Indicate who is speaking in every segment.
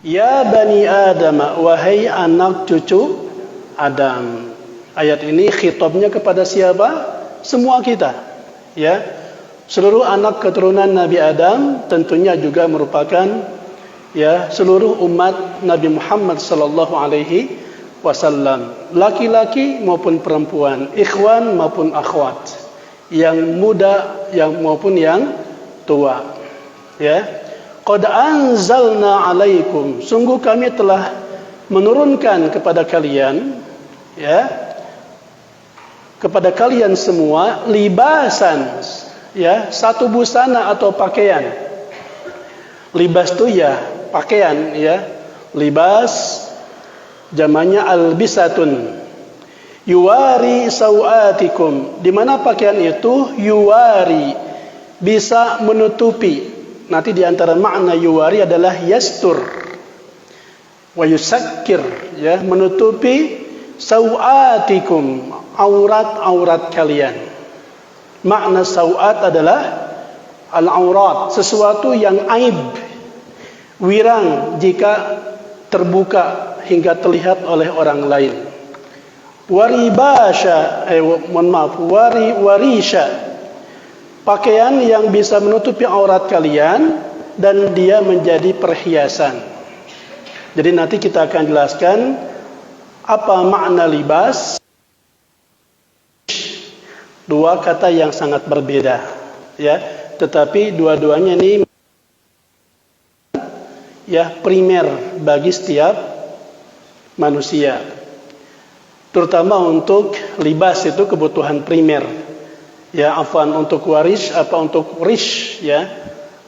Speaker 1: Ya bani Adam, wahai anak cucu Adam. Ayat ini khitabnya kepada siapa? Semua kita. Ya. Seluruh anak keturunan Nabi Adam tentunya juga merupakan ya seluruh umat Nabi Muhammad sallallahu alaihi wasallam. Laki-laki maupun perempuan, ikhwan maupun akhwat. Yang muda yang maupun yang tua. Ya. Qad anzalna alaikum, sungguh kami telah menurunkan kepada kalian ya kepada kalian semua libasan ya satu busana atau pakaian. Libas itu ya pakaian ya. Libas jamannya albisatun. Yuwari sawatikum, di mana pakaian itu yuwari bisa menutupi. Nanti di antara makna yuwari adalah yastur wa yusakkir ya, menutupi sawatikum, aurat-aurat kalian. Makna sawat adalah al-aurat, sesuatu yang aib, wirang jika terbuka hingga terlihat oleh orang lain. Waribasha warisha, pakaian yang bisa menutupi aurat kalian dan dia menjadi perhiasan. Jadi nanti kita akan jelaskan apa makna libas. Dua kata yang sangat berbeda ya, tetapi dua-duanya ini ya primer bagi setiap manusia. Terutama untuk libas itu kebutuhan primer. Ya, afwan untuk waris apa untuk rish ya.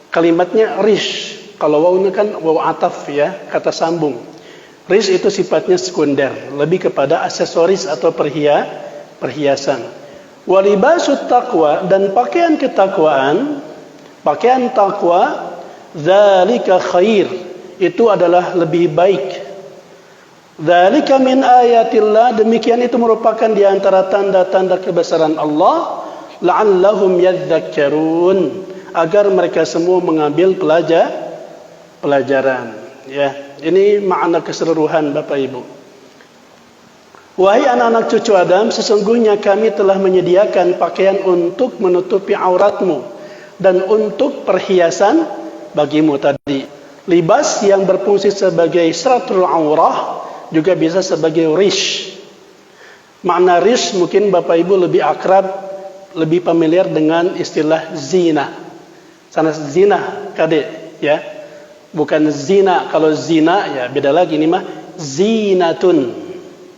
Speaker 1: Kalimatnya rish. Kalau wawnya kan waw ataf ya, kata sambung. Rish itu sifatnya sekunder, lebih kepada aksesoris atau perhiasan. Walibasut taqwa, dan pakaian ketakwaan, pakaian takwa, dzalika khair, itu adalah lebih baik. Dzalika min ayatillah, demikian itu merupakan di antara tanda-tanda kebesaran Allah. La'allahum yadhakkarun, agar mereka semua mengambil pelajaran ya. Ini makna keseluruhan Bapak Ibu. Wahai anak-anak cucu Adam, sesungguhnya kami telah menyediakan pakaian untuk menutupi auratmu dan untuk perhiasan bagimu tadi. Libas yang berfungsi sebagai satrul aurah juga bisa sebagai rish. Makna rish mungkin Bapak Ibu lebih akrab, lebih familiar dengan istilah zina. Sana zina kade ya. Bukan zina, kalau zina ya beda lagi, ini mah zinatun.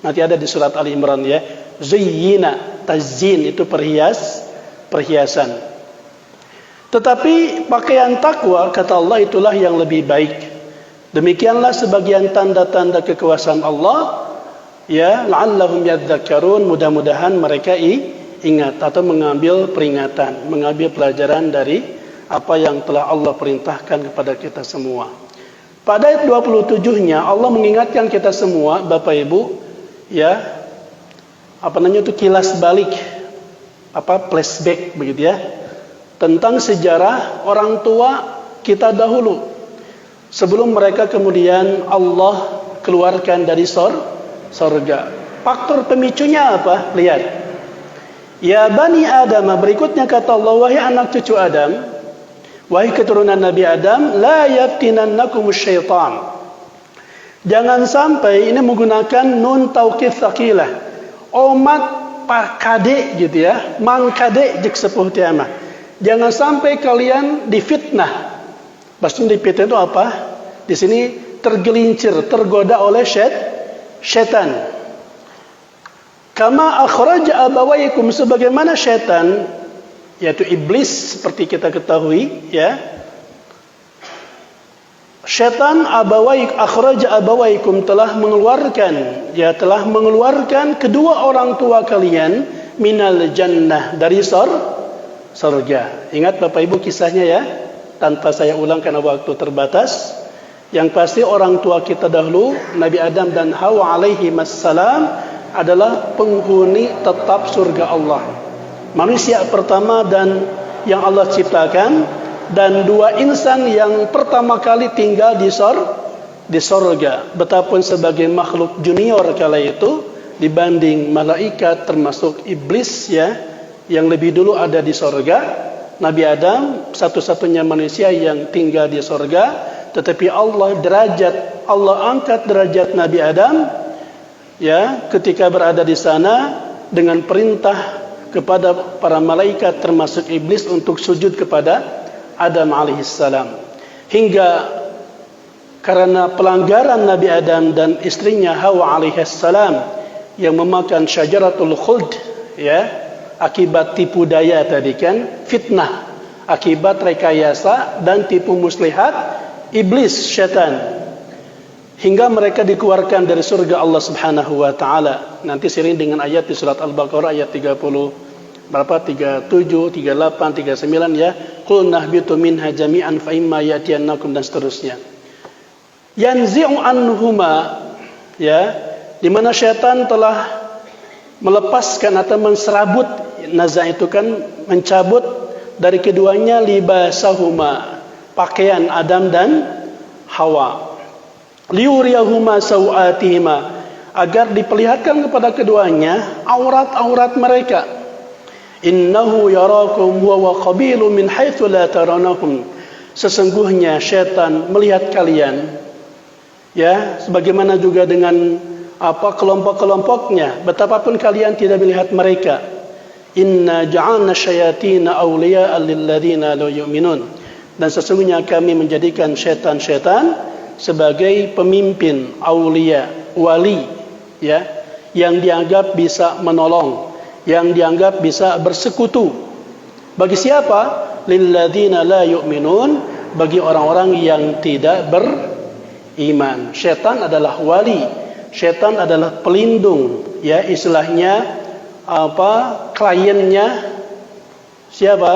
Speaker 1: Nanti ada di surat Ali Imran ya. Zayyina, tazin itu perhiasan. Tetapi pakaian takwa kata Allah itulah yang lebih baik. Demikianlah sebagian tanda-tanda kekuasaan Allah ya, la'allahum yadhakkarun, mudah-mudahan mereka ingat atau mengambil peringatan, mengambil pelajaran dari apa yang telah Allah perintahkan kepada kita semua. Pada ayat 27-nya Allah mengingatkan kita semua, Bapak Ibu, ya, itu kilas balik, flashback begitu ya, tentang sejarah orang tua kita dahulu. Sebelum mereka kemudian Allah keluarkan dari sorga. Faktor pemicunya apa? Lihat. Ya bani Adam, berikutnya kata Allah, wahai anak cucu Adam, wahai keturunan Nabi Adam, la yaftinannakumus syaitan. Jangan sampai, ini menggunakan nun taukid tsaqilah. Omat pakade gitu ya, mangkade jek sepuh tiamah. Jangan sampai kalian difitnah. Maksudnya difitnah itu apa? Di sini tergelincir, tergoda oleh syaitan. Kama akhraja abawaykum, sebagaimana syaitan yaitu iblis seperti kita ketahui ya. Syaitan akhraja abawaykum telah mengeluarkan kedua orang tua kalian minal jannah, dari surga. Ingat Bapak Ibu kisahnya ya, tanpa saya ulang karena waktu terbatas. Yang pasti orang tua kita dahulu Nabi Adam dan Hawa alaihi wassalam adalah penghuni tetap surga Allah. Manusia pertama dan yang Allah ciptakan, dan dua insan yang pertama kali tinggal di di sorga, betapun sebagai makhluk junior kala itu dibanding malaikat termasuk iblis ya, yang lebih dulu ada di sorga. Nabi Adam satu-satunya manusia yang tinggal di sorga, tetapi Allah angkat derajat Nabi Adam ya ketika berada di sana dengan perintah kepada para malaikat termasuk iblis untuk sujud kepada Adam alaihissalam. Hingga karena pelanggaran Nabi Adam dan istrinya Hawa alaihissalam yang memakan syajaratul khuld ya, akibat tipu daya tadi kan, fitnah, akibat rekayasa dan tipu muslihat iblis syaitan, hingga mereka dikeluarkan dari surga Allah Subhanahu wa taala. Nanti sering dengan ayat di surat Al-Baqarah ayat 37, 38, 39 ya. Qul nahbitu minha jami'an fa imma ya'tiyannakum dan seterusnya. Yanzi'u anhuma ya, di mana syaitan telah melepaskan atau menserabut, nazah itu kan mencabut dari keduanya libasahuma, pakaian Adam dan Hawa. Liuriyahuma sawatihima, agar diperlihatkan kepada keduanya aurat-aurat mereka. Innahu yarakum huwa wa qabilu min haitsu la taranahum, sesungguhnya syaitan melihat kalian ya, sebagaimana juga dengan kelompok-kelompoknya, betapapun kalian tidak melihat mereka. Inna ja'alna syayatina awliya'a lilladzina la yu'minun, dan sesungguhnya kami menjadikan syaitan-syaitan sebagai pemimpin, aulia, wali ya, yang dianggap bisa menolong, yang dianggap bisa bersekutu. Bagi siapa? Lilladzina la yu'minun, bagi orang-orang yang tidak beriman. Syaitan adalah wali, syaitan adalah pelindung ya, istilahnya kliennya siapa?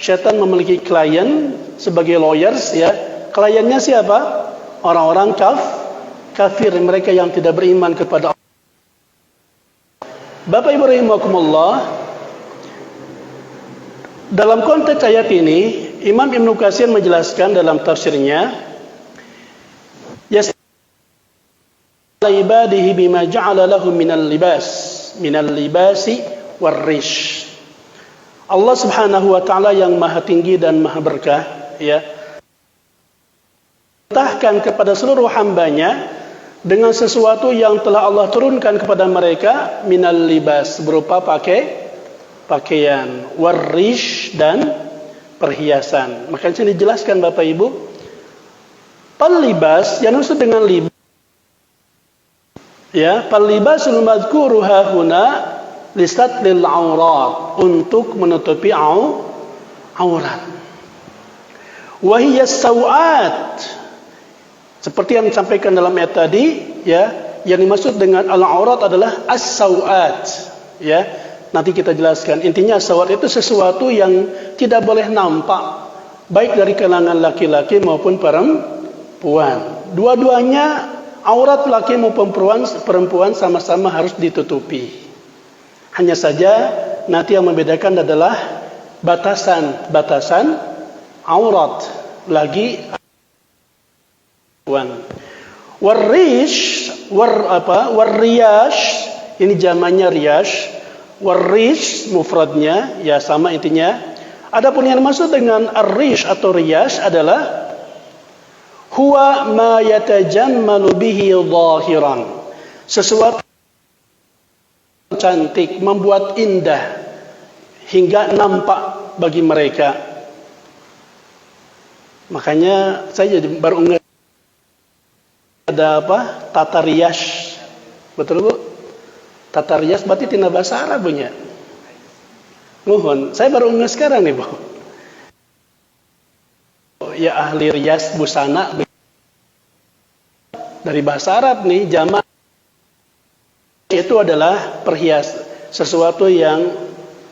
Speaker 1: Syaitan memiliki klien sebagai lawyers ya. Kliennya siapa? Orang-orang kafir, mereka yang tidak beriman kepada Allah. Bapak Ibu rahimakumullah, dalam konteks ayat ini Imam Ibnu Katsir menjelaskan dalam tafsirnya, ibadihi bima ja'ala lahum minal libasi warrish. Allah Subhanahu wa taala yang maha tinggi dan maha berkah ya, perintahkan kepada seluruh hambanya dengan sesuatu yang telah Allah turunkan kepada mereka, minal libas, berupa pakaian, warrish, dan perhiasan. Maka ini dijelaskan Bapak Ibu, palibas yang maksud dengan libas ya, palibasul madhkuru hahuna listatlil aurat, untuk menutupi aurat. Wahiyas sawat, seperti yang disampaikan dalam ayat tadi ya, yang dimaksud dengan al-aurat adalah as-sawat ya. Nanti kita jelaskan. Intinya sawat itu sesuatu yang tidak boleh nampak, baik dari kalangan laki-laki maupun perempuan. Dua-duanya, aurat laki maupun perempuan sama-sama harus ditutupi. Hanya saja nanti yang membedakan adalah batasan aurat lagi. Warrish, warriyash, ini jamannya riyash. Warrish mufradnya ya sama intinya. Adapun yang dimaksud dengan arrish atau riyash adalah huwa ma yatajammalu bihi zahiran, sesuatu cantik, membuat indah hingga nampak bagi mereka. Makanya saya jadi baru ingat ada tata riyash, betul Bu? Tata riyash berarti tina bahasa Arab punya. Mohon, saya baru ingat sekarang nih Bu. Ya ahli riyash busana dari bahasa Arab nih, jamak itu adalah sesuatu yang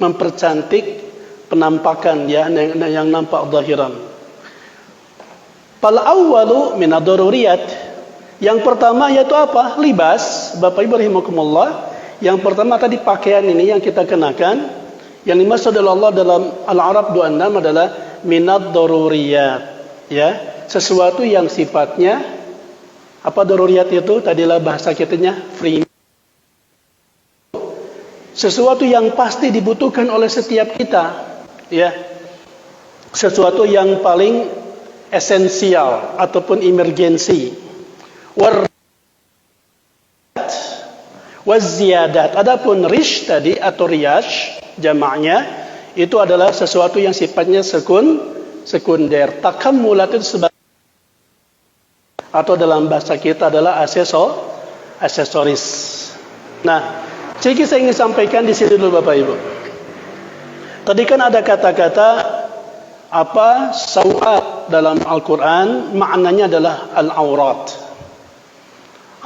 Speaker 1: mempercantik penampakan ya, yang nampak zahiran. Fal awwalu min ad-daruriyat, yang pertama yaitu apa? Libas. Bapak Ibu rahimakumullah, yang pertama tadi pakaian ini yang kita kenakan, yang dimaksud oleh Allah dalam Al-Arab 26 adalah minad daruriyat ya, sesuatu yang sifatnya Apa daruriyat itu? Tadilah bahasa kitanya free. Sesuatu yang pasti dibutuhkan oleh setiap kita, ya. Sesuatu yang paling esensial ataupun emergensi. Waziyadat. Adapun rish tadi atau riyash jamaknya itu adalah sesuatu yang sifatnya sekunder. Takammulat itu sebagai atau dalam bahasa kita adalah aksesoris. Nah, sedikit saya ingin sampaikan di sini dulu Bapak Ibu. Tadi kan ada kata-kata sawat dalam Al-Quran, maknanya adalah al-aurat.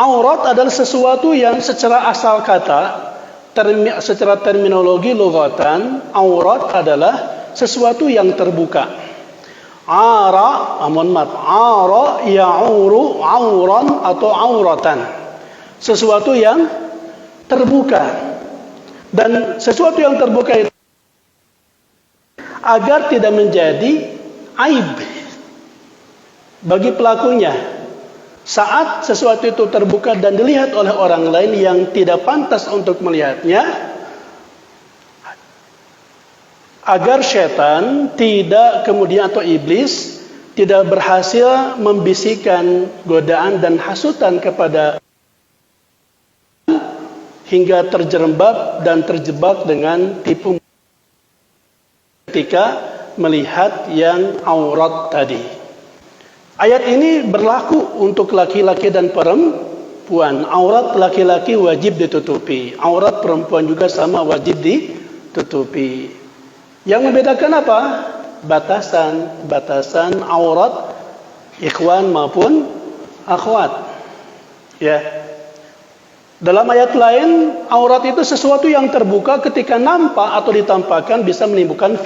Speaker 1: Aurat adalah sesuatu yang secara asal kata, secara terminologi lughatan, aurat adalah sesuatu yang terbuka. Ara ya'uru auran atau auratan. Sesuatu yang terbuka. Dan sesuatu yang terbuka itu agar tidak menjadi aib bagi pelakunya. Saat sesuatu itu terbuka dan dilihat oleh orang lain yang tidak pantas untuk melihatnya, agar setan tidak kemudian atau iblis tidak berhasil membisikkan godaan dan hasutan kepada hingga terjerembab dan terjebak dengan tipu ketika melihat yang aurat tadi. Ayat ini berlaku untuk laki-laki dan perempuan. Aurat laki-laki wajib ditutupi, aurat perempuan juga sama wajib ditutupi. Yang membedakan apa? Batasan aurat ikhwan maupun akhwat. Ya. Dalam ayat lain, aurat itu sesuatu yang terbuka ketika nampak atau ditampakkan bisa menimbulkan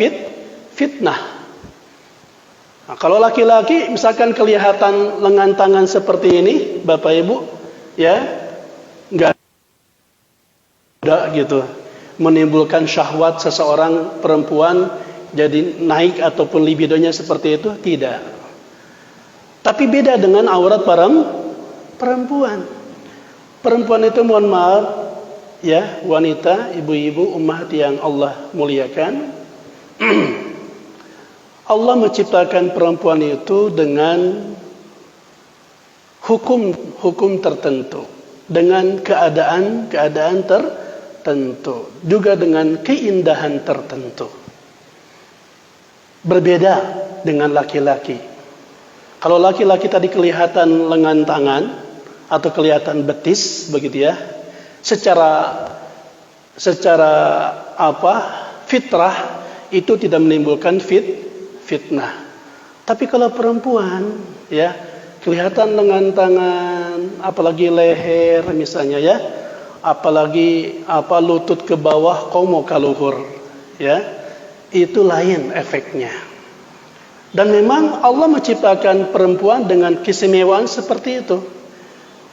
Speaker 1: fitnah. Nah, kalau laki-laki misalkan kelihatan lengan tangan seperti ini, Bapak Ibu, ya, enggak ada gitu, menimbulkan syahwat seseorang perempuan jadi naik ataupun libidonya seperti itu, tidak. Tapi beda dengan aurat perempuan. Perempuan itu mohon maaf, ya, wanita, ibu-ibu, ummahat yang Allah muliakan. Allah menciptakan perempuan itu dengan hukum tertentu, dengan keadaan tertentu, juga dengan keindahan tertentu. Berbeda dengan laki-laki. Kalau laki-laki tadi kelihatan lengan tangan atau kelihatan betis begitu ya, secara fitrah itu tidak menimbulkan fitnah. Tapi kalau perempuan, ya, kelihatan lengan tangan, apalagi leher misalnya ya, apalagi lutut ke bawah komo kaluhur, ya, itu lain efeknya. Dan memang Allah menciptakan perempuan dengan keistimewaan seperti itu.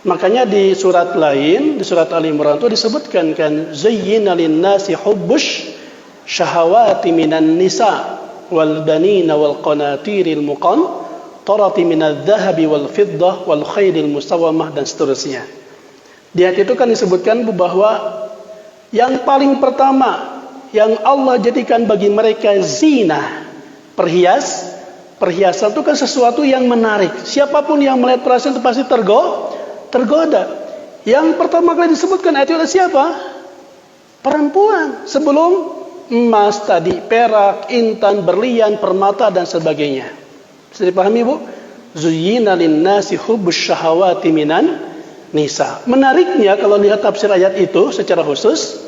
Speaker 1: Makanya di surat lain, di surat Al-Imran itu disebutkan kan, zayyina lin-nasi hubbush syahawati minan nisa wal banina wal qanatiril muqantarati minadh dhahabi wal fiddah wal khairil musawwamah dan seterusnya. Di ayat itu kan disebutkan bahwa yang paling pertama yang Allah jadikan bagi mereka zina, perhiasan itu kan sesuatu yang menarik. Siapapun yang melihat perhiasan itu pasti tergoda. Yang pertama kali disebutkan ayat itu adalah siapa? Perempuan. Sebelum emas tadi, perak, intan, berlian, permata dan sebagainya. Bisa dipahami Bu? Zuyyina lin-nasi hubbus syahawati minan nisa. Menariknya kalau lihat tafsir ayat itu secara khusus,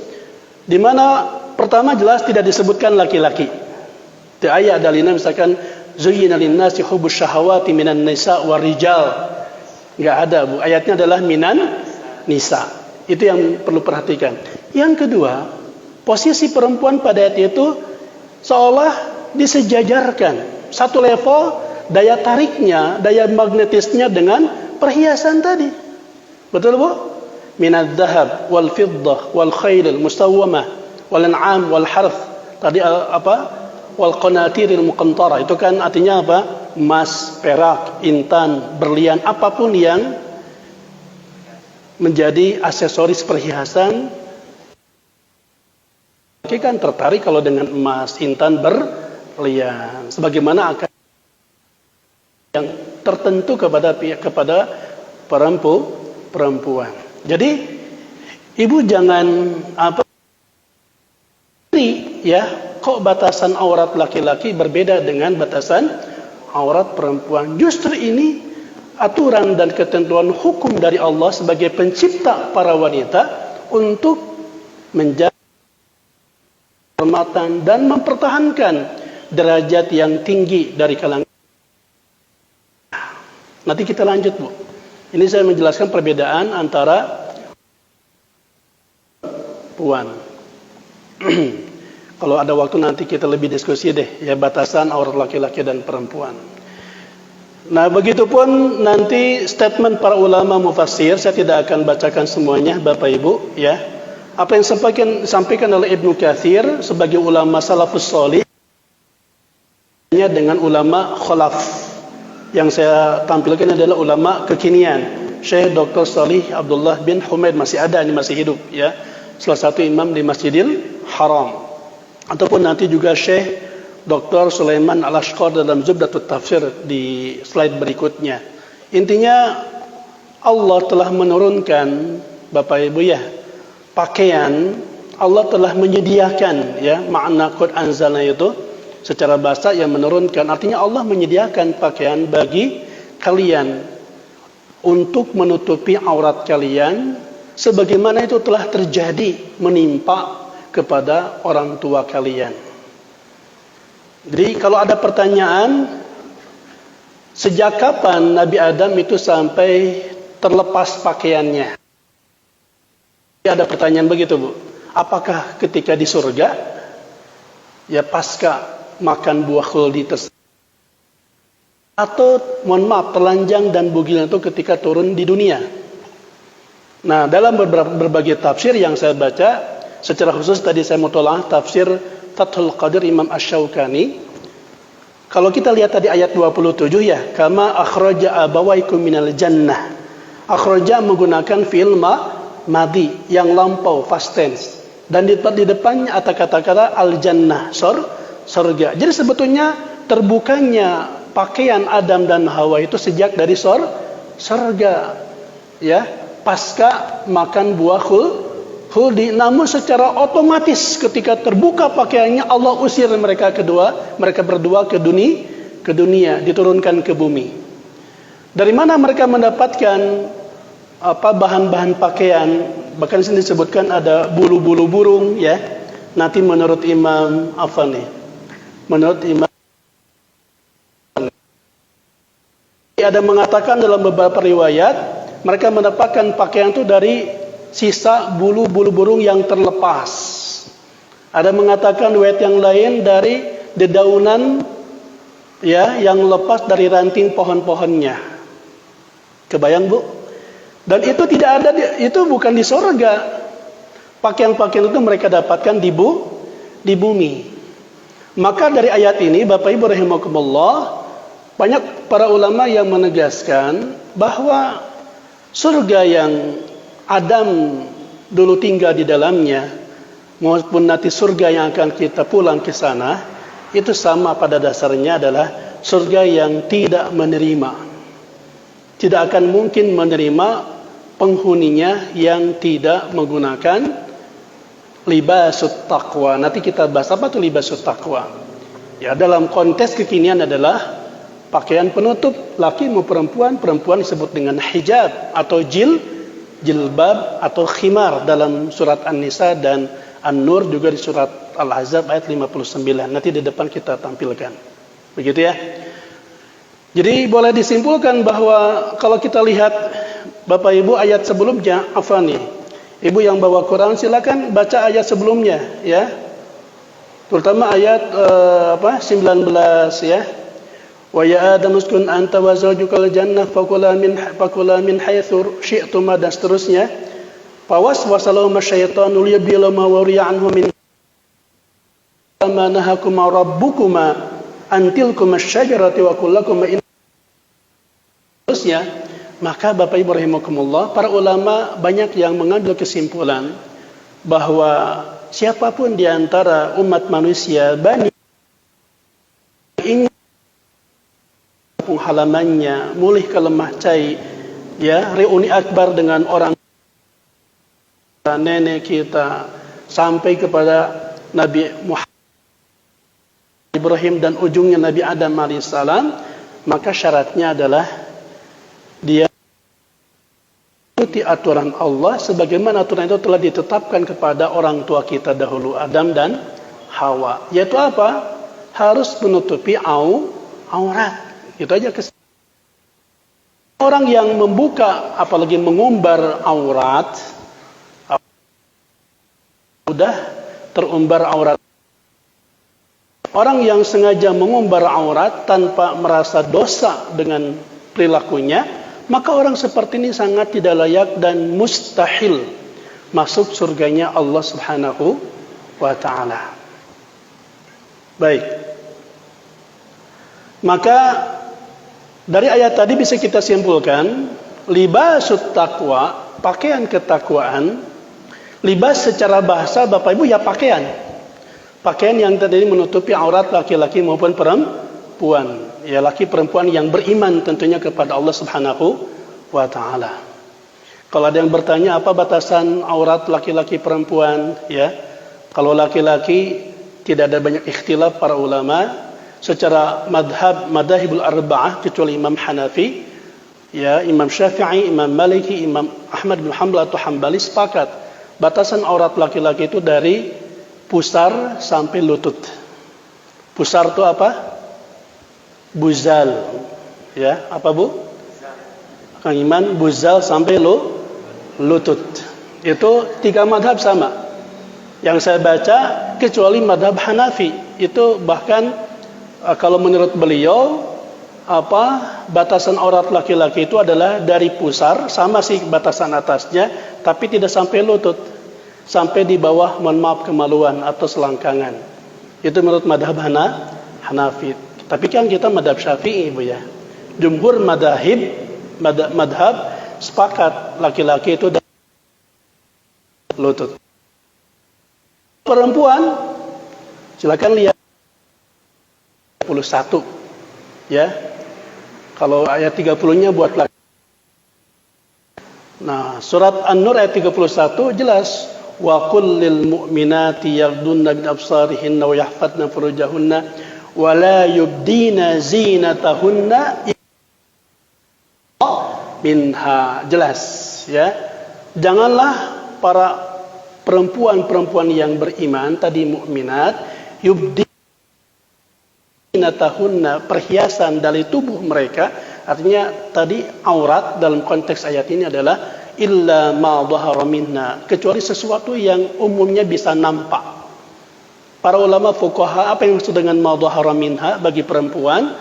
Speaker 1: di mana pertama jelas tidak disebutkan laki-laki. Di ayat dalilnya misalkan zuyyina lin-nasi hubbus syahawati minan nisa warijal. Enggak ada Bu. Ayatnya adalah minan nisa. Itu yang perlu perhatikan. Yang kedua, posisi perempuan pada ayat itu seolah disejajarkan. Satu level daya tariknya, daya magnetisnya dengan perhiasan tadi. Betul Bu? Minadh dhahab wal fiddah wal khairil musawwamah wal an'am wal harth. Tadi wal qanatiril muqantara. Itu kan artinya apa? Emas, perak, intan, berlian, apapun yang menjadi aksesoris perhiasan. Laki kan tertarik kalau dengan emas, intan, berlian, sebagaimana akan yang tertentu kepada perempuan. Jadi ibu jangan ya, kok batasan aurat laki-laki berbeda dengan batasan aurat perempuan. Justru ini aturan dan ketentuan hukum dari Allah sebagai pencipta para wanita untuk menjaga kehormatan dan mempertahankan derajat yang tinggi dari kalangan. Nanti kita lanjut, Bu. Ini saya menjelaskan perbedaan antara puan. Kalau ada waktu nanti kita lebih diskusi deh, ya, batasan aurat laki-laki dan perempuan. Nah, begitupun nanti statement para ulama mufassir, saya tidak akan bacakan semuanya, Bapak Ibu, ya. Apa yang disampaikan oleh Ibnu Katsir sebagai ulama salafus salih dengan ulama khalaf. Yang saya tampilkan adalah ulama kekinian. Syekh Dr. Salih Abdullah bin Humaid masih ada, ini masih hidup, ya. Salah satu imam di Masjidil Haram. Ataupun nanti juga Syekh Dr. Sulaiman Al-Ashqar dalam Zubdatut Tafsir di slide berikutnya. Intinya Allah telah menurunkan, Bapak Ibu, ya, pakaian. Allah telah menyediakan, ya, makna qad anzalna itu secara bahasa yang menurunkan, artinya Allah menyediakan pakaian bagi kalian untuk menutupi aurat kalian sebagaimana itu telah terjadi menimpa kepada orang tua kalian. Jadi kalau ada pertanyaan, sejak kapan Nabi Adam itu sampai terlepas pakaiannya? Ada pertanyaan begitu, Bu. Apakah ketika di surga, ya, pasca makan buah khuldi tersebut, atau mohon maaf, telanjang dan bugil itu ketika turun di dunia? Nah, dalam berbagai tafsir yang saya baca, secara khusus tadi saya mutolaah tafsir Fathul Qadir Imam Asy-Syaukani. Kalau kita lihat tadi ayat 27, ya, kama akhraja abawaikum minal jannah. Akhraja menggunakan fi'il madhi yang lampau, past tense, dan di depannya ada kata-kata al-jannah, surga. Jadi sebetulnya terbukanya pakaian Adam dan Hawa itu sejak dari surga, ya, pasca makan buah khuldi. Namun secara otomatis ketika terbuka pakaiannya, Allah usir mereka berdua ke dunia, diturunkan ke bumi. Dari mana mereka mendapatkan bahan-bahan pakaian? Bahkan sini disebutkan ada bulu-bulu burung, ya. Nanti menurut Imam ada mengatakan dalam beberapa riwayat mereka mendapatkan pakaian itu dari sisa bulu-bulu burung yang terlepas. Ada mengatakan riwayat yang lain dari dedaunan, ya, yang lepas dari ranting pohon-pohonnya. Kebayang, Bu? Dan itu tidak ada, itu bukan di surga. Pakaian-pakaian itu mereka dapatkan di bumi. Maka dari ayat ini, Bapak Ibu rahimakumullah, banyak para ulama yang menegaskan bahwa surga yang Adam dulu tinggal di dalamnya, maupun nanti surga yang akan kita pulang ke sana, itu sama pada dasarnya adalah surga yang tidak akan mungkin menerima penghuninya yang tidak menggunakan libasut taqwa. Nanti kita bahas apa itu libasut taqwa. Ya, dalam konteks kekinian adalah pakaian penutup laki maupun perempuan disebut dengan hijab atau jilbab atau khimar dalam surat An-Nisa dan An-Nur, juga di surat Al-Ahzab ayat 59. Nanti di depan kita tampilkan. Begitu, ya. Jadi boleh disimpulkan bahwa kalau kita lihat Bapak Ibu ayat sebelumnya, Ibu yang bawa Quran silakan baca ayat sebelumnya, ya. Terutama ayat 19, ya. Wa ya Adam uskun anta wa zawjukal jannah fakula min haitsu syi'tuma, dan seterusnya. Fawaswasalahuma syaitanu liyabdilahuma wa ri'anhu min ma nahakuma rabbukuma antilkuma asy-syajarati wa kullakuma in, terusnya Maka Bapak Ibu rahimakumullah, para ulama banyak yang mengambil kesimpulan bahwa siapapun di antara umat manusia Bani ingin kampung halamannya, mulih ke Lemah Cai, ya, reuni akbar dengan orang nenek kita sampai kepada Nabi Muhammad Ibrahim dan ujungnya Nabi Adam alaihissalam, maka syaratnya adalah dia mengikuti aturan Allah sebagaimana aturan itu telah ditetapkan kepada orang tua kita dahulu, Adam dan Hawa. Yaitu apa? Harus menutupi aurat. Itu aja. Orang yang membuka apalagi mengumbar aurat, sudah terumbar aurat. Orang yang sengaja mengumbar aurat tanpa merasa dosa dengan perilakunya, maka orang seperti ini sangat tidak layak dan mustahil masuk surganya Allah Subhanahu wa ta'ala. Baik. Maka dari ayat tadi bisa kita simpulkan, libasut taqwa, pakaian ketakwaan. Libas secara bahasa Bapak Ibu ya pakaian. Pakaian yang tadi menutupi aurat laki-laki maupun perempuan. Ya, laki perempuan yang beriman tentunya kepada Allah Subhanahu wa ta'ala. Kalau ada yang bertanya apa batasan aurat laki-laki perempuan, ya. Kalau laki-laki tidak ada banyak ikhtilaf para ulama secara madhahibul arba'ah kecuali Imam Hanafi, ya, Imam Syafi'i, Imam Maliki, Imam Ahmad bin Hanbal atau Hambali sepakat batasan aurat laki-laki itu dari pusar sampai lutut. Pusar itu apa? Buzal, ya, apa Bu? Kang Iman, buzal sampai lutut. Itu 3 madhab sama. Yang saya baca kecuali madhab Hanafi, itu bahkan kalau menurut beliau batasan aurat laki-laki itu adalah dari pusar, sama sih batasan atasnya, tapi tidak sampai lutut, sampai di bawah, mohon maaf, kemaluan atau selangkangan. Itu menurut madhab Hanafi. Tapi kan kita madhab Syafi'i, Bu, ya. Jumhur madhab sepakat laki-laki itu dari lutut. Perempuan silakan lihat 31, ya. Kalau ayat 30-nya buat laki. Nah, surat An-Nur ayat 31 jelas, wa qul lil mu'minati yaghdunna min absarihinna wa yahfadna furujahunna wa la yubdina zinatahunna minha. Jelas, ya. Janganlah para perempuan-perempuan yang beriman tadi mukminat yubdina zinatahunna, perhiasan dari tubuh mereka, artinya tadi aurat dalam konteks ayat ini adalah illa ma dhahara minna, kecuali sesuatu yang umumnya bisa nampak. Para ulama fuqaha, apa yang maksud dengan ma dhahara minha bagi perempuan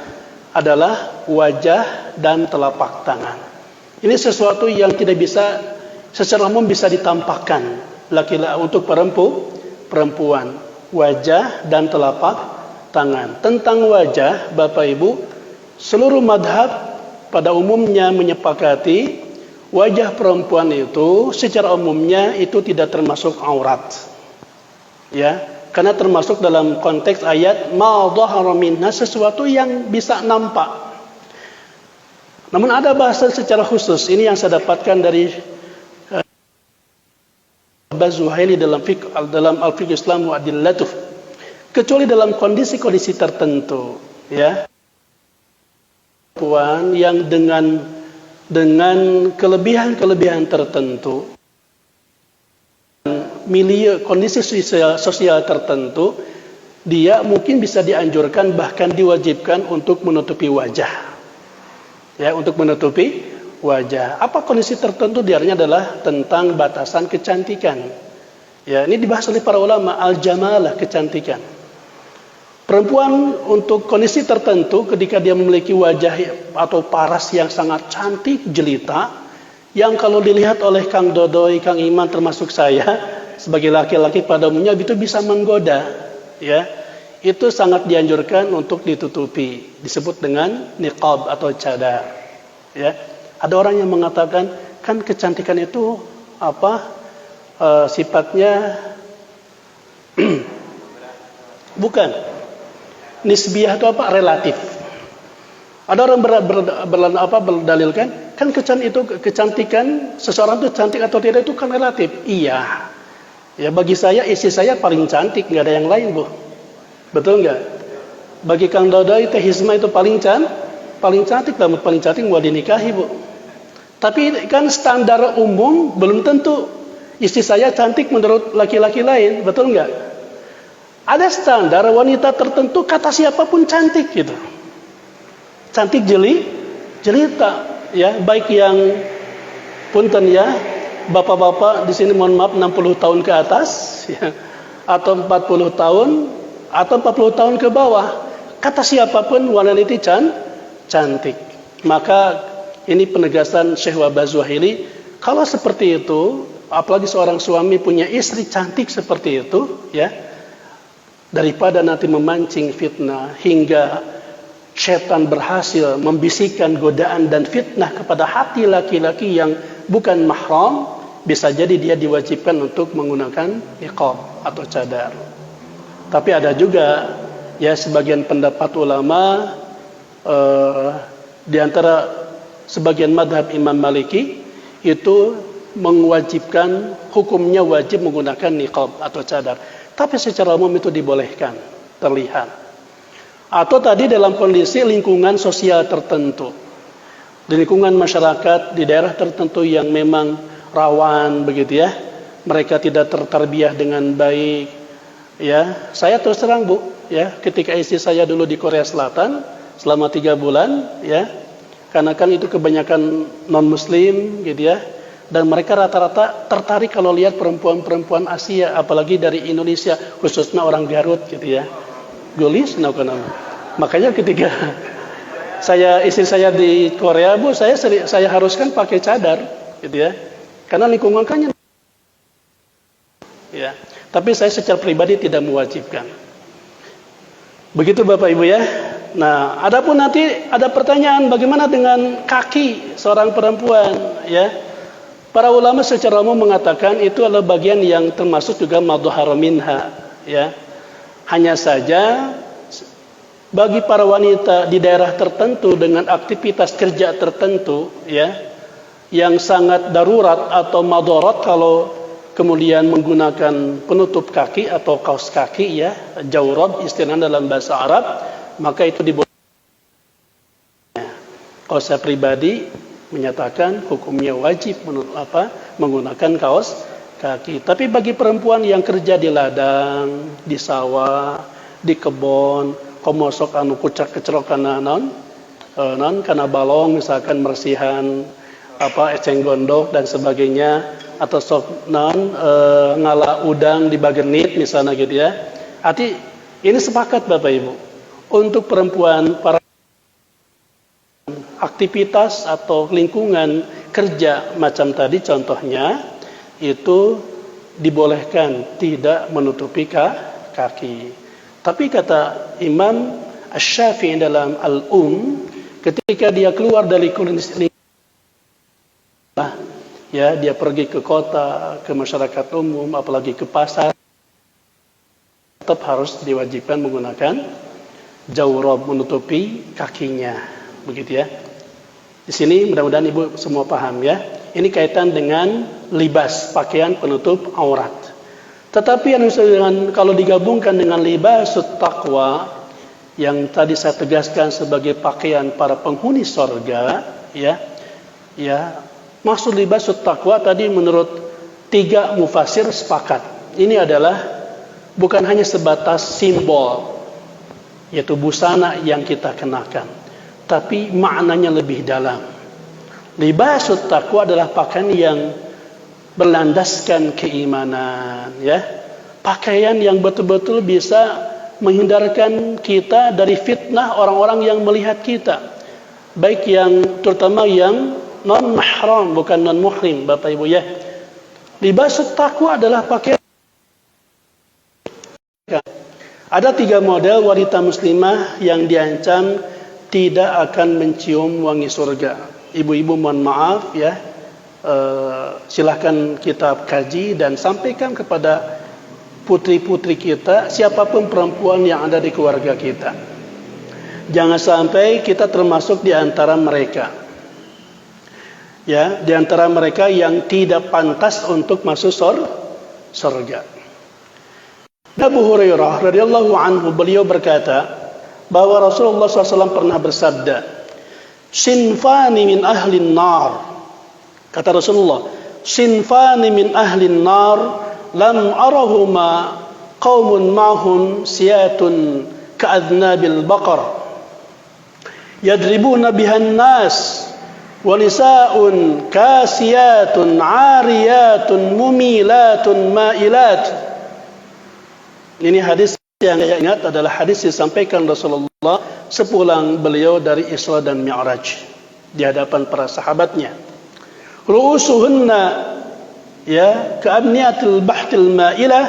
Speaker 1: adalah wajah dan telapak tangan. Ini sesuatu yang tidak bisa secara umum bisa ditampakkan laki-laki untuk perempuan, wajah dan telapak tangan. Tentang wajah, Bapak Ibu, seluruh madhab pada umumnya menyepakati wajah perempuan itu secara umumnya itu tidak termasuk aurat, ya, karena termasuk dalam konteks ayat ma dhahara minha, sesuatu yang bisa nampak. Namun ada bahasan secara khusus, ini yang saya dapatkan dari Zuhaili dalam Al-Fiqh Islam wa Adillatuf, kecuali dalam kondisi-kondisi tertentu, ya, perempuan yang dengan kelebihan tertentu, milieu kondisi sosial tertentu, dia mungkin bisa dianjurkan bahkan diwajibkan untuk menutupi wajah, ya, untuk menutupi wajah. Apa kondisi tertentu? Diaranya adalah tentang batasan kecantikan, ya, ini dibahas oleh para ulama, al-jamalah, kecantikan. Perempuan untuk kondisi tertentu ketika dia memiliki wajah atau paras yang sangat cantik jelita, yang kalau dilihat oleh Kang Dodoy, Kang Iman termasuk saya sebagai laki-laki pada umumnya itu bisa menggoda, ya. Itu sangat dianjurkan untuk ditutupi, disebut dengan niqab atau cadar, ya. Ada orang yang mengatakan kan kecantikan itu sifatnya bukan nisbiyah, itu relatif. Ada orang berdalilkan kan kecantikan seseorang itu cantik atau tidak itu kan relatif. Iya. Ya bagi saya istri saya paling cantik, nggak ada yang lain, Bu. Betul nggak? Bagi Kang Dodoi Teh Hizma itu paling cantik, paling cantik mau dinikahi, Bu. Tapi kan standar umum belum tentu istri saya cantik menurut laki-laki lain, betul nggak? Ada standar wanita tertentu kata siapapun cantik gitu. Cantik jelita, ya, baik yang punten ya, bapak-bapak di sini mohon maaf 60 tahun ke atas ya, atau 40 tahun atau 40 tahun ke bawah. Kata siapapun wanita itu cantik. Maka ini penegasan Syekh Wahbah Zuhaili, kalau seperti itu, apalagi seorang suami punya istri cantik seperti itu, ya, daripada nanti memancing fitnah hingga syaitan berhasil membisikkan godaan dan fitnah kepada hati laki-laki yang bukan mahram, bisa jadi dia diwajibkan untuk menggunakan niqab atau cadar. Tapi ada juga ya sebagian pendapat ulama di antara sebagian madhab Imam Maliki itu mewajibkan, hukumnya wajib menggunakan niqab atau cadar. Tapi secara umum itu dibolehkan, terlihat. Atau tadi dalam kondisi lingkungan sosial tertentu, di lingkungan masyarakat di daerah tertentu yang memang rawan begitu ya, mereka tidak tertarbiyah dengan baik. Ya, saya terus terang, Bu, ya, ketika istri saya dulu di Korea Selatan selama 3 bulan, ya, karena kan itu kebanyakan non Muslim gitu ya, dan mereka rata-rata tertarik kalau lihat perempuan-perempuan Asia, apalagi dari Indonesia, khususnya orang Garut gitu ya. Gelis, makanya ketika istri saya di Korea, Bu, saya haruskan pakai cadar gitu ya, karena lingkungan kan ya. Tapi saya secara pribadi tidak mewajibkan. Begitu Bapak Ibu ya. Nah, adapun nanti ada pertanyaan bagaimana dengan kaki seorang perempuan ya. Para ulama secara umum mengatakan itu adalah bagian yang termasuk juga madhhara minha ya. Hanya saja bagi para wanita di daerah tertentu dengan aktivitas kerja tertentu ya, yang sangat darurat atau madharat kalau kemudian menggunakan penutup kaki atau kaos kaki ya, jawrab istilah dalam bahasa Arab, maka itu dibolehkan. Kalau saya pribadi menyatakan hukumnya wajib menggunakan kaos kaki. Tapi bagi perempuan yang kerja di ladang, di sawah, di kebun, komosok anu kucak kecrok kana kana balong misalkan mersihan eceng gondok dan sebagainya, atau sok ngala udang di bagenit misalnya gitu ya. Arti ini sepakat Bapak Ibu, untuk perempuan para aktivitas atau lingkungan kerja macam tadi contohnya itu dibolehkan tidak menutupi kaki. Tapi kata Imam Asy-Syafi'i dalam ketika dia keluar dari kondisi ya, dia pergi ke kota, ke masyarakat umum, apalagi ke pasar, tetap harus diwajibkan menggunakan jawrab, menutupi kakinya, begitu ya. Di sini mudah-mudahan Ibu semua paham ya. Ini kaitan dengan libas, pakaian penutup aurat. Tetapi kalau digabungkan dengan libasut taqwa yang tadi saya tegaskan sebagai pakaian para penghuni surga, ya, maksud libasut taqwa tadi menurut 3 mufassir sepakat. Ini adalah bukan hanya sebatas simbol, yaitu busana yang kita kenakan, tapi maknanya lebih dalam. Libasut taqwa adalah pakaian yang berlandaskan keimanan, ya. Pakaian yang betul-betul bisa menghindarkan kita dari fitnah orang-orang yang melihat kita, baik yang terutama yang non mahram, bukan non muhrim, Bapak Ibu ya. Libasut taqwa adalah pakaian. Ada 3 model wanita muslimah yang diancam tidak akan mencium wangi surga. ibu-ibu mohon maaf ya, silahkan kita kaji dan sampaikan kepada putri-putri kita, siapapun perempuan yang ada di keluarga kita. Jangan sampai kita termasuk di antara mereka, ya, di antara mereka yang tidak pantas untuk masuk surga. Abu Hurairah radhiyallahu anhu, beliau berkata bahwa Rasulullah SAW pernah bersabda, "Sinfani min ahlin nar." Kata Rasulullah, "Sinfani min ahlin nar lam arahuma qaumun ma'hum siyatun ka'adnabil baqar yadribuna bihan nas wa nisa'un kasiyatun 'ariyatun mumilatun ma'ilat." Ini hadis yang saya ingat adalah hadis disampaikan Rasulullah sepulang beliau dari Isra dan Mi'raj di hadapan para sahabatnya. Ru'usuhunna ya ka'abniyatil bahtil ma'ilah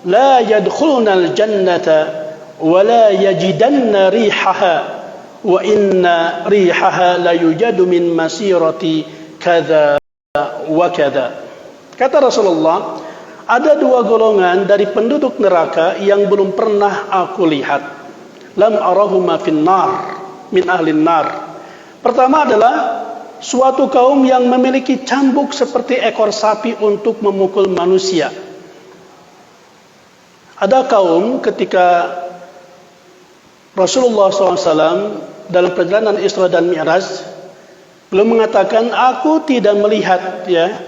Speaker 1: la yadkhuluna al-jannata wa la yajidanna rihaha wa inna rihaha la yujadu min masirati kadza wa kadza. Kata Rasulullah, ada dua golongan dari penduduk neraka yang belum pernah aku lihat. Lam arahuma fin nar, min ahlin nar. Pertama adalah suatu kaum yang memiliki cambuk seperti ekor sapi untuk memukul manusia. Ada kaum ketika Rasulullah SAW dalam perjalanan Isra dan Mi'raj belum mengatakan, aku tidak melihat, ya,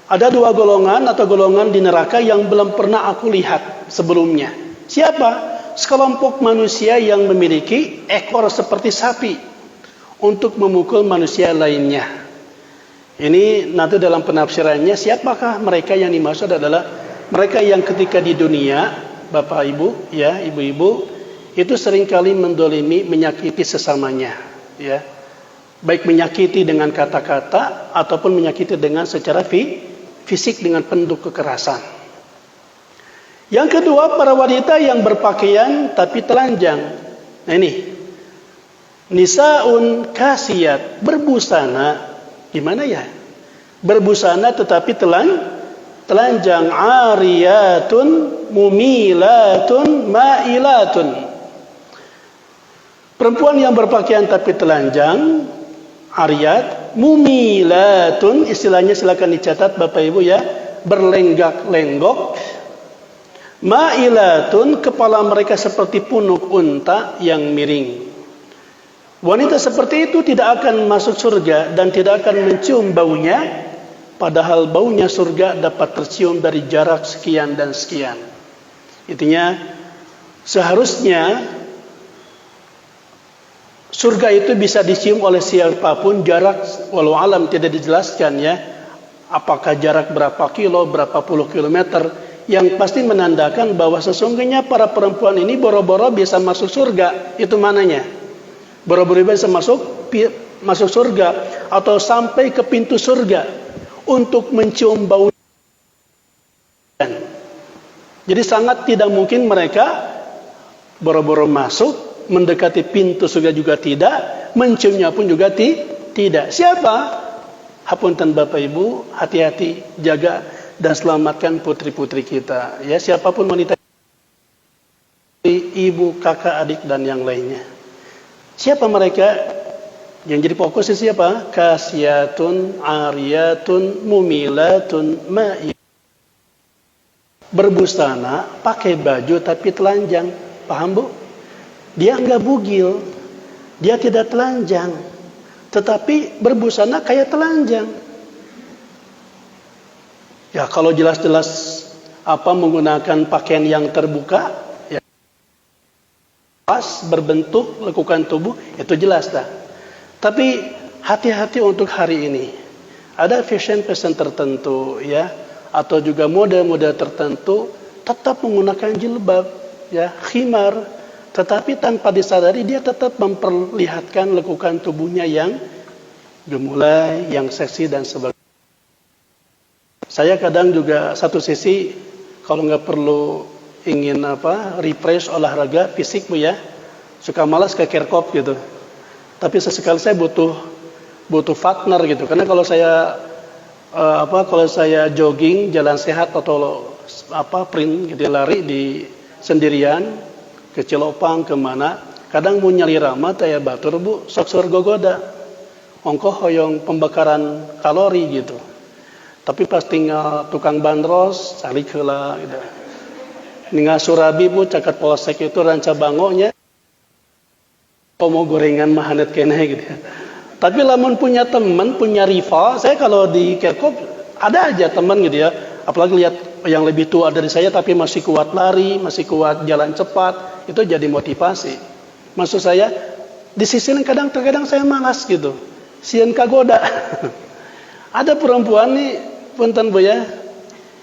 Speaker 1: ada dua golongan atau golongan di neraka yang belum pernah aku lihat sebelumnya. Siapa? Sekelompok manusia yang memiliki ekor seperti sapi untuk memukul manusia lainnya. Ini nanti dalam penafsirannya, siapakah mereka yang dimaksud adalah mereka yang ketika di dunia, Bapak Ibu, ya, ibu-ibu, itu seringkali mendolimi, menyakiti sesamanya, ya. Baik menyakiti dengan kata-kata ataupun menyakiti dengan secara fisik dengan penuh kekerasan. Yang kedua, para wanita yang berpakaian tapi telanjang. Nah ini, nisaun kasiyat, berbusana. Gimana ya? Berbusana tetapi telanjang. Ariyatun mumilatun ma'ilatun. Perempuan yang berpakaian tapi telanjang, ariyat, mumilatun, istilahnya silakan dicatat Bapak Ibu ya, berlenggak-lenggok. Ma'ilatun, kepala mereka seperti punuk unta yang miring. Wanita seperti itu tidak akan masuk surga dan tidak akan mencium baunya, padahal baunya surga dapat tercium dari jarak sekian dan sekian. Intinya seharusnya surga itu bisa dicium oleh siapapun, jarak walau alam tidak dijelaskan ya, apakah jarak berapa kilo, berapa puluh kilometer, yang pasti menandakan bahwa sesungguhnya para perempuan ini boro-boro bisa masuk surga. Itu mananya? Boro-boro bisa masuk surga atau sampai ke pintu surga untuk mencium bau. Jadi sangat tidak mungkin mereka boro-boro masuk, mendekati pintu surga juga tidak, menciumnya pun juga tidak. Siapa? Hapunten Bapak Ibu, hati-hati, jaga dan selamatkan putri-putri kita. Ya, siapapun wanita, ibu, kakak, adik dan yang lainnya. Siapa mereka? Yang jadi fokus siapa? Kasiyatun, ariyatun, mumilatun, ma'i. Berbusana, pakai baju tapi telanjang. Paham Bu? Dia enggak bugil, dia tidak telanjang, tetapi berbusana kayak telanjang. Ya kalau jelas-jelas menggunakan pakaian yang terbuka, ya, pas berbentuk lekukan tubuh, itu jelas dah. Tapi hati-hati untuk hari ini. Ada fashion tertentu, ya, atau juga mode-mode tertentu tetap menggunakan jilbab, ya, khimar. Tetapi tanpa disadari dia tetap memperlihatkan lekukan tubuhnya yang gemulai, yang seksi dan sebagainya. Saya kadang juga satu sisi kalau nggak perlu ingin refresh olahraga fisik Bu ya, suka malas ke kerkop gitu. Tapi sesekali saya butuh butuh partner gitu. Karena kalau saya kalau saya jogging, jalan sehat atau sprint gitu lari di sendirian ke Cilopang kemana, kadang mau nyali rama taya batur bu sok surga goda ongkoh hoyong pembakaran kalori gitu. Tapi pas tinggal tukang bandros salik heula gitu. Ningal surabi bu cakat polsek itu ranca bangonya mau gorengan mahanet kene gitu. Tapi lamun punya teman, punya rival, saya kalau di Kerkop ada aja teman gitu ya. Apalagi lihat yang lebih tua dari saya tapi masih kuat lari, masih kuat jalan cepat, itu jadi motivasi. Maksud saya, di sisi lain terkadang saya malas gitu. Sieun kagoda. Ada perempuan nih, punten Bu ya.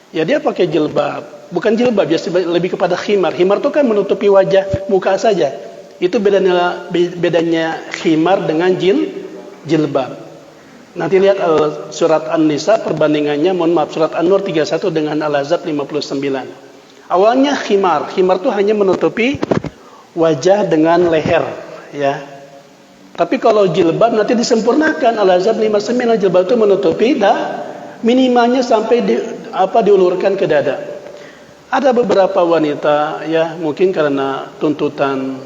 Speaker 1: Ya dia pakai jilbab, bukan jilbab, biasa lebih kepada khimar. Khimar itu kan menutupi wajah, muka saja. Itu bedanya khimar dengan jilbab. Nanti lihat surat An-Nisa perbandingannya, mohon maaf, surat An-Nur 31 dengan Al-Ahzab 59. Awalnya khimar itu hanya menutupi wajah dengan leher, ya. Tapi kalau jilbab nanti disempurnakan, Al-Ahzab 59, jilbab itu menutupi minimalnya sampai diulurkan ke dada. Ada beberapa wanita ya, mungkin karena tuntutan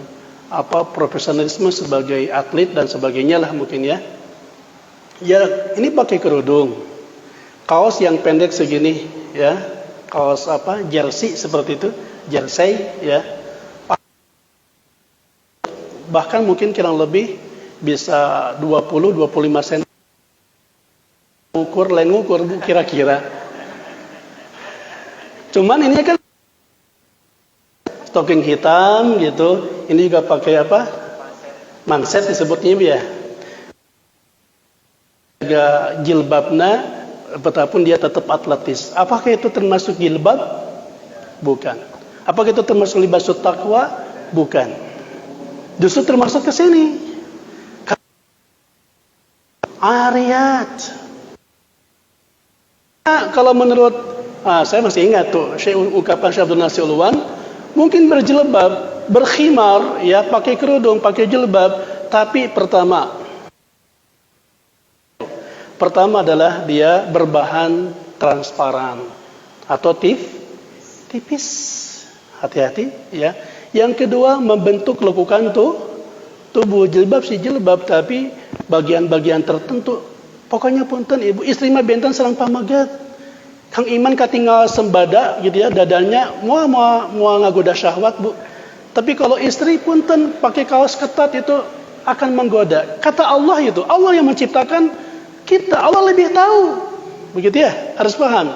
Speaker 1: profesionalisme sebagai atlet dan sebagainya lah mungkin ya. Ya, ini pakai kerudung. Kaos yang pendek segini ya. Kaos jersey seperti itu, jersey ya. Bahkan mungkin kurang lebih bisa 20-25 cm. Lain ngukur Bu kira-kira. Cuman ini kan stocking hitam gitu. Ini juga pakai manset disebutnya ya. Juga jilbabnya, betapun dia tetap atletis. Apakah itu termasuk jilbab? Bukan. Apakah itu termasuk libasut taqwa? Bukan. Justru termasuk ke sini. Ariyat. Kalau menurut saya masih ingat tuh ucapan Syekh Abdul Nasir Uluwan, mungkin berjilbab, berkhimar, ya pakai kerudung, pakai jilbab, tapi pertama adalah dia berbahan transparan atau tipis. Hati-hati ya. Yang kedua membentuk lekukan tubuh. Jilbab si jilbab tapi bagian-bagian tertentu. Pokoknya punten ibu istri mah benten serang pamagat. Kang Iman katinggal sembada gitu ya, dadanya mau ngagoda syahwat Bu. Tapi kalau istri punten pakai kaos ketat itu akan menggoda. Kata Allah itu, Allah yang menciptakan kita, Allah lebih tahu. Begitu ya, harus paham.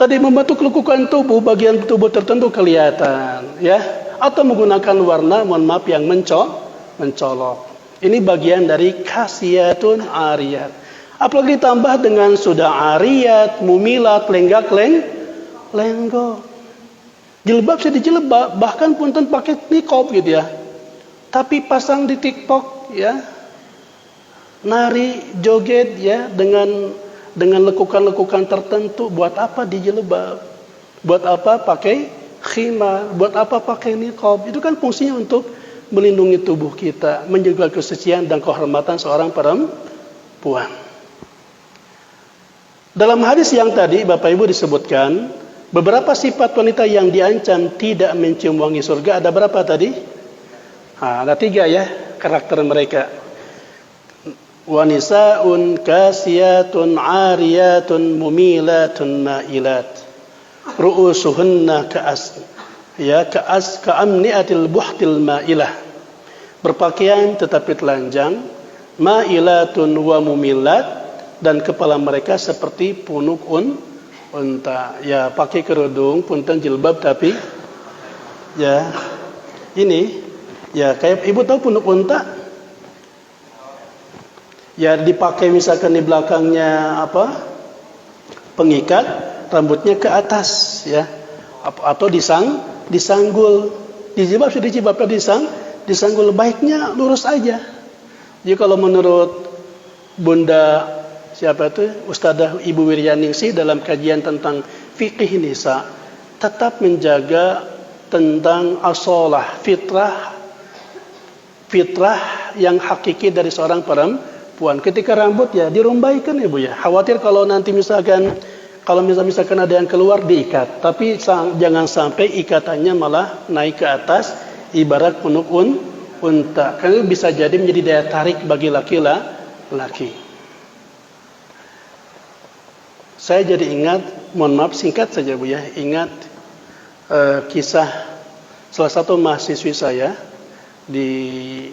Speaker 1: Tadi membentuk lekukan tubuh, bagian tubuh tertentu kelihatan, ya. Atau menggunakan warna, mohon maaf, yang mencolok. Ini bagian dari kasiyatun ariyat. Apalagi ditambah dengan sudah ariyat, mumilat, lenggo. Jilbab saya dijilbab, bahkan punten pakai niqab gitu ya. Tapi pasang di TikTok, ya. Nari, joget ya dengan lekukan-lekukan tertentu. Buat apa dijilbab? Buat apa pakai khimar? Buat apa pakai niqab? Itu kan fungsinya untuk melindungi tubuh kita, menjaga kesucian dan kehormatan seorang perempuan. Dalam hadis yang tadi Bapak Ibu disebutkan beberapa sifat wanita yang diancam tidak mencium wangi surga. Ada berapa tadi? Ada 3 ya karakter mereka. Wanisaun kasiyatun ariyatun mumilatun mailat ru'usuhunna ka'amniatil buhtil mailah, berpakaian tetapi telanjang, mailatun wa mumilat, dan kepala mereka seperti punuk unta. Ya, pakai kerudung, punten jilbab tapi ya ini ya kayak ibu tahu punuk unta? Ya dipakai misalkan di belakangnya pengikat, rambutnya ke atas ya, atau disanggul. Dijilbab sudah dijilbabnya disanggul, baiknya lurus aja. Jadi kalau menurut Bunda siapa itu Ustadzah Ibu Wiryaningsih dalam kajian tentang fikih nisa, tetap menjaga tentang asolah fitrah yang hakiki dari seorang puan. Ketika rambut ya dirumbaikan ya Bu ya. Khawatir kalau nanti misalkan ada yang keluar diikat, tapi jangan sampai ikatannya malah naik ke atas ibarat punuk unta. Karena bisa jadi menjadi daya tarik bagi laki-laki. Saya jadi ingat, mohon maaf singkat saja Bu ya, ingat kisah salah satu mahasiswi saya di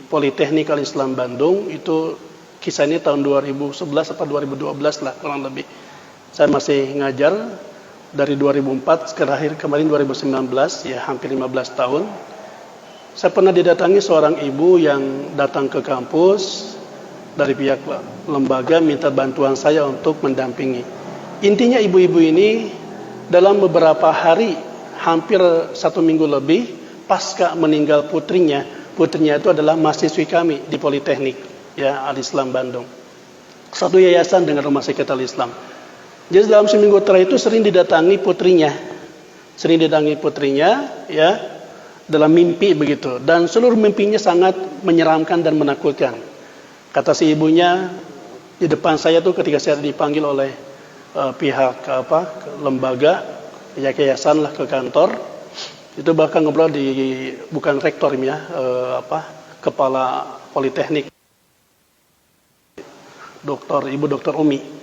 Speaker 1: Politeknik Al-Islam Bandung. Itu kisah ini tahun 2011 atau 2012 lah kurang lebih. Saya masih ngajar dari 2004 terakhir kemarin 2019, ya hampir 15 tahun. Saya pernah didatangi seorang ibu yang datang ke kampus dari pihak lembaga minta bantuan saya untuk mendampingi. Intinya ibu-ibu ini dalam beberapa hari, hampir 1 minggu lebih, pasca meninggal putrinya itu adalah mahasiswi kami di Politeknik ya Al-Islam Bandung. Satu yayasan dengan rumah sakit Al-Islam. Jadi dalam seminggu terakhir itu sering didatangi putrinya ya dalam mimpi begitu, dan seluruh mimpinya sangat menyeramkan dan menakutkan. Kata si ibunya di depan saya tuh ketika saya dipanggil oleh pihak lembaga ya yayasan lah ke kantor, itu bahkan ngobrol bukan rektor ya kepala Politeknik, Ibu Dokter Umi.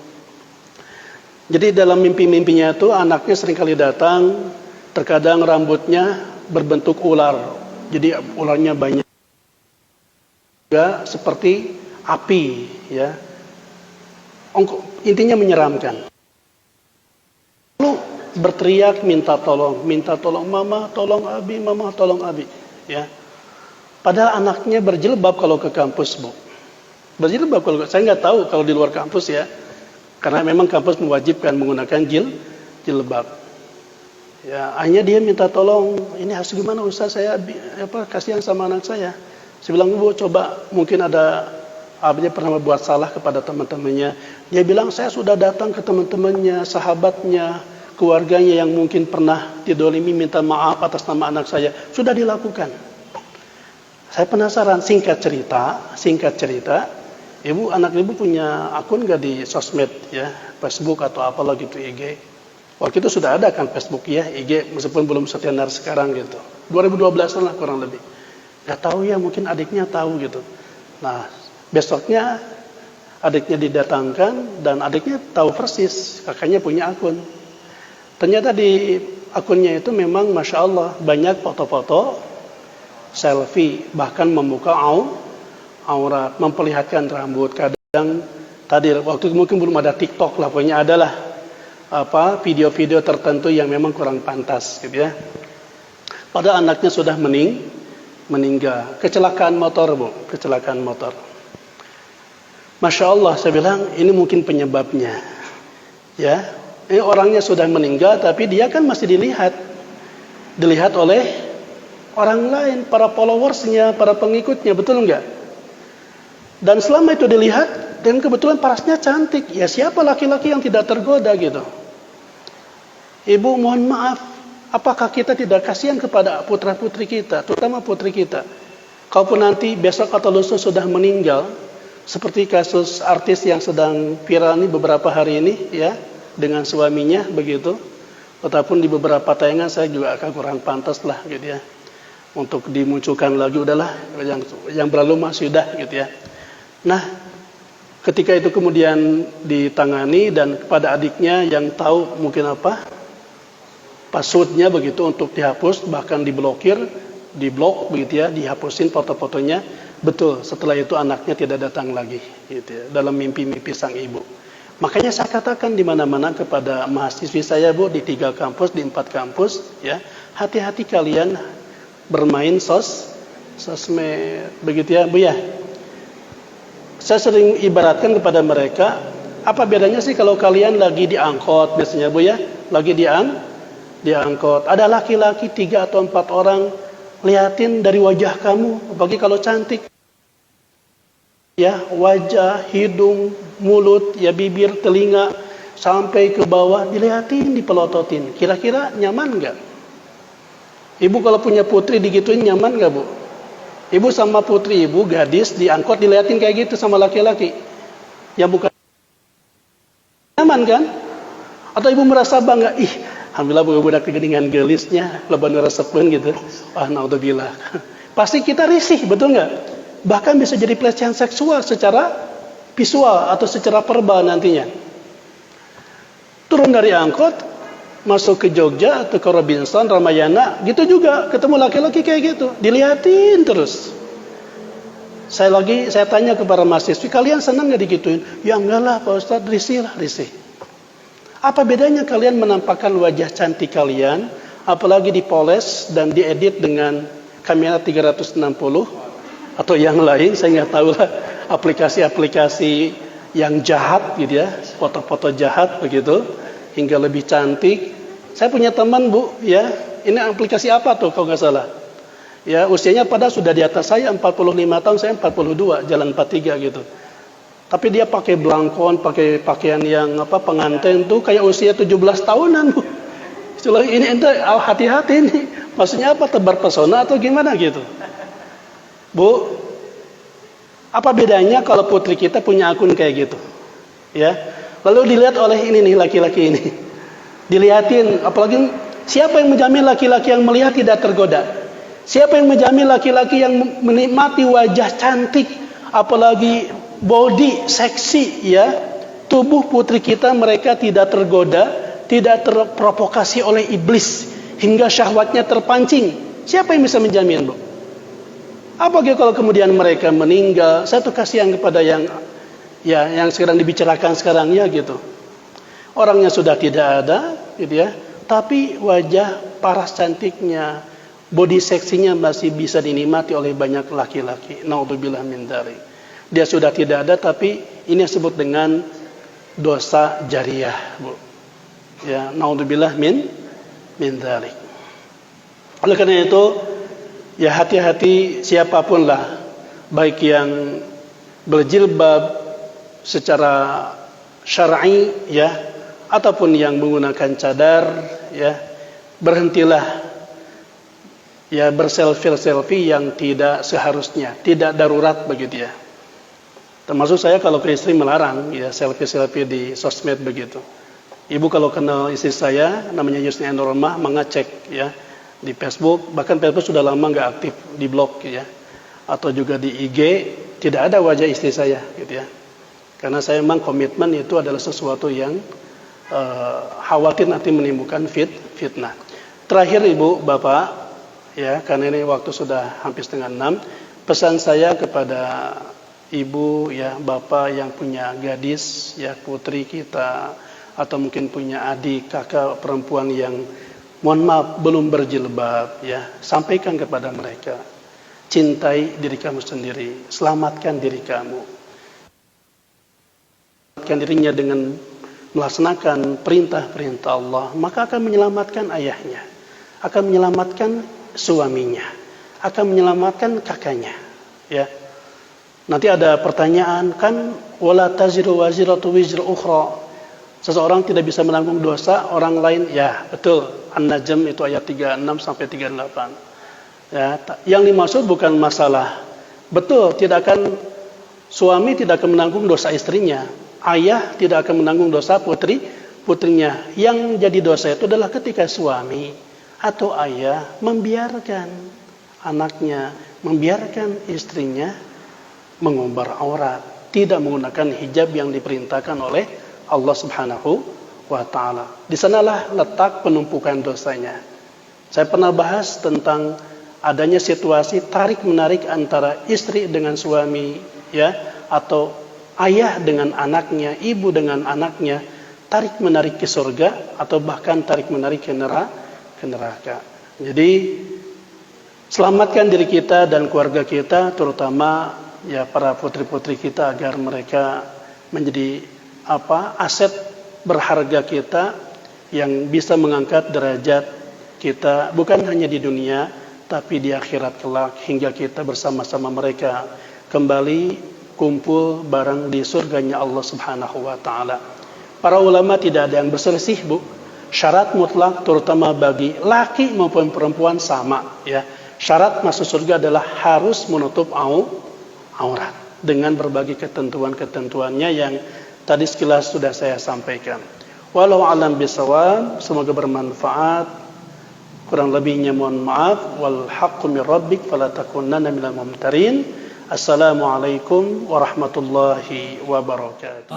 Speaker 1: Jadi dalam mimpi-mimpinya itu anaknya seringkali datang, terkadang rambutnya berbentuk ular. Jadi ularnya banyak. Juga seperti api ya. Intinya menyeramkan. Lalu berteriak minta tolong, mama tolong abi, mama tolong abi ya. Padahal anaknya berjilbab kalau ke kampus Bu. Berjilbab kalau saya nggak tahu kalau di luar kampus ya. Karena memang kampus mewajibkan menggunakan jilbab. Ya, akhirnya dia minta tolong, ini harus gimana Ustaz, saya kasihan sama anak saya. Saya bilang, Bu, coba mungkin ada dia pernah berbuat salah kepada teman-temannya. Dia bilang, saya sudah datang ke teman-temannya, sahabatnya, keluarganya yang mungkin pernah didolimi, minta maaf atas nama anak saya. Sudah dilakukan. Saya penasaran, singkat cerita, anak ibu punya akun gak di sosmed ya, Facebook atau apalah gitu, IG. Waktu itu sudah ada kan Facebook ya, IG, meskipun belum setenar sekarang gitu. 2012 lah kurang lebih. Gak tahu ya, mungkin adiknya tahu gitu. Nah, besoknya adiknya didatangkan dan adiknya tahu persis kakaknya punya akun. Ternyata di akunnya itu memang Masya Allah banyak foto-foto, selfie, bahkan membuka aurat, memperlihatkan rambut. Kadang tadi waktu itu mungkin belum ada TikTok lah, pokoknya adalah video-video tertentu yang memang kurang pantas gitu ya. Padahal anaknya sudah meninggal, kecelakaan motor Bu, kecelakaan motor. Masya Allah, saya bilang ini mungkin penyebabnya ya. Ini orangnya sudah meninggal tapi dia kan masih dilihat oleh orang lain, para followersnya, para pengikutnya, betul enggak? Dan selama itu dilihat, dan kebetulan parasnya cantik, ya siapa laki-laki yang tidak tergoda gitu. Ibu mohon maaf, apakah kita tidak kasihan kepada putra-putri kita, terutama putri kita? Kalaupun nanti besok atau lusa sudah meninggal, seperti kasus artis yang sedang viral ini beberapa hari ini ya, dengan suaminya begitu. Ataupun di beberapa tayangan saya juga akan kurang pantas lah gitu ya, untuk dimunculkan lagi, udahlah yang berlalu mah sudah gitu ya. Nah, ketika itu kemudian ditangani dan kepada adiknya yang tahu mungkin passwordnya begitu untuk dihapus, bahkan diblok begitu ya, dihapusin foto-fotonya. Betul, setelah itu anaknya tidak datang lagi gitu ya, dalam mimpi-mimpi sang ibu. Makanya saya katakan di mana-mana kepada mahasiswi saya Bu, di 3 kampus, di 4 kampus ya, hati-hati kalian bermain sosmed begitu ya Bu ya. Saya sering ibaratkan kepada mereka, apa bedanya sih kalau kalian lagi diangkot biasanya Bu ya, lagi diangkot, ada laki-laki 3 atau 4 orang, liatin dari wajah kamu, apalagi kalau cantik ya, wajah, hidung, mulut, ya bibir, telinga, sampai ke bawah, dilihatin, dipelototin. Kira-kira nyaman nggak? Ibu kalau punya putri digituin nyaman nggak Bu? Ibu sama putri ibu, gadis, diangkot dilihatin kayak gitu sama laki-laki. Ya bukan nyaman kan? Atau ibu merasa bangga, ih, alhamdulillah budak kegeningan gelisnya, leban resepun gitu. Wah, naudzubillah. Pasti kita risih, betul nggak? Bahkan bisa jadi pelecehan seksual secara visual atau secara verbal nantinya. Turun dari angkot, masuk ke Jogja atau ke Robinson, Ramayana, gitu juga ketemu laki-laki kayak gitu, dilihatin terus. Saya tanya kepada mahasiswi, kalian senang nggak digituin? Ya enggak lah Pak Ustadz, risih lah, risih. Apa bedanya kalian menampakkan wajah cantik kalian, apalagi dipoles dan diedit dengan kamera 360 atau yang lain, saya nggak tahu lah, aplikasi-aplikasi yang jahat gitu ya, foto-foto jahat begitu, hingga lebih cantik. Saya punya teman Bu, ya, ini aplikasi apa tuh kalau nggak salah? Ya, usianya pada sudah di atas saya, 45 tahun, saya 42, jalan 43 gitu. Tapi dia pakai belangkon, pakai pakaian yang pengantin tuh kayak usia 17 tahunan, Bu. Istilah ini ente hati-hati nih. Maksudnya apa, tebar pesona atau gimana gitu. Bu, apa bedanya kalau putri kita punya akun kayak gitu? Ya. Lalu dilihat oleh ini nih laki-laki ini. Dilihatin, apalagi siapa yang menjamin laki-laki yang melihat tidak tergoda? Siapa yang menjamin laki-laki yang menikmati wajah cantik, apalagi body seksi ya, tubuh putri kita mereka tidak tergoda, tidak terprovokasi oleh iblis hingga syahwatnya terpancing? Siapa yang bisa menjamin, Bu? Apalagi kalau kemudian mereka meninggal, saya tuh kasihan kepada yang sedang dibicarakan sekarang ya gitu. Orangnya sudah tidak ada, gitu ya, tapi wajah paras cantiknya, body seksinya masih bisa dinikmati oleh banyak laki-laki. Naudzubillah min dzalik. Dia sudah tidak ada, tapi ini disebut dengan dosa jariyah, Bu. Ya, naudzubillah min dzalik. Oleh karena itu, ya hati-hati siapapun lah, baik yang berjilbab secara syar'i ya, ataupun yang menggunakan cadar ya, berhentilah ya berselfie yang tidak seharusnya, tidak darurat begitu ya. Termasuk saya kalau ke istri melarang ya selfie di sosmed begitu. Ibu kalau kenal istri saya namanya Yusni Endormah, mengecek ya di Facebook, bahkan Facebook sudah lama nggak aktif, di blog ya, atau juga di IG tidak ada wajah istri saya gitu ya. Karena saya memang komitmen itu adalah sesuatu yang khawatir nanti menimbulkan fitnah. Terakhir Ibu, Bapak, ya, karena ini waktu sudah hampir 5:30, pesan saya kepada Ibu, ya, Bapak yang punya gadis, ya, putri kita, atau mungkin punya adik, kakak perempuan yang, mohon maaf, belum berjilbab, ya, sampaikan kepada mereka, cintai diri kamu sendiri, selamatkan diri kamu. Selamatkan dirinya dengan melaksanakan perintah-perintah Allah, maka akan menyelamatkan ayahnya, akan menyelamatkan suaminya, akan menyelamatkan kakaknya ya. Nanti ada pertanyaan kan, wala taziru waziratu wizra ukhra, seseorang tidak bisa menanggung dosa orang lain, ya betul. An-Najm itu ayat 36 sampai 38 ya. Yang dimaksud bukan masalah, betul, suami tidak akan menanggung dosa istrinya, ayah tidak akan menanggung dosa putrinya. Yang jadi dosa itu adalah ketika suami atau ayah membiarkan anaknya, membiarkan istrinya mengumbar aurat, tidak menggunakan hijab yang diperintahkan oleh Allah Subhanahu wa ta'ala. Di sanalah letak penumpukan dosanya. Saya pernah bahas tentang adanya situasi tarik-menarik antara istri dengan suami ya, atau ayah dengan anaknya, ibu dengan anaknya, tarik-menarik ke surga atau bahkan tarik-menarik ke neraka. Jadi selamatkan diri kita dan keluarga kita, terutama ya para putri-putri kita, agar mereka menjadi aset berharga kita yang bisa mengangkat derajat kita bukan hanya di dunia tapi di akhirat kelak, hingga kita bersama-sama mereka kembali kumpul bareng di surganya Allah Subhanahu wa ta'ala. Para ulama tidak ada yang berselisih, Bu. Syarat mutlak terutama bagi laki maupun perempuan sama ya. Syarat masuk surga adalah harus menutup aurat. dengan berbagai ketentuan-ketentuannya yang tadi sekilas sudah saya sampaikan. Walau alam bisawab, semoga bermanfaat. Kurang lebihnya mohon maaf. Wal haqqu min rabbik fala takunanna minal mumtarin. Assalamualaikum warahmatullahi wabarakatuh.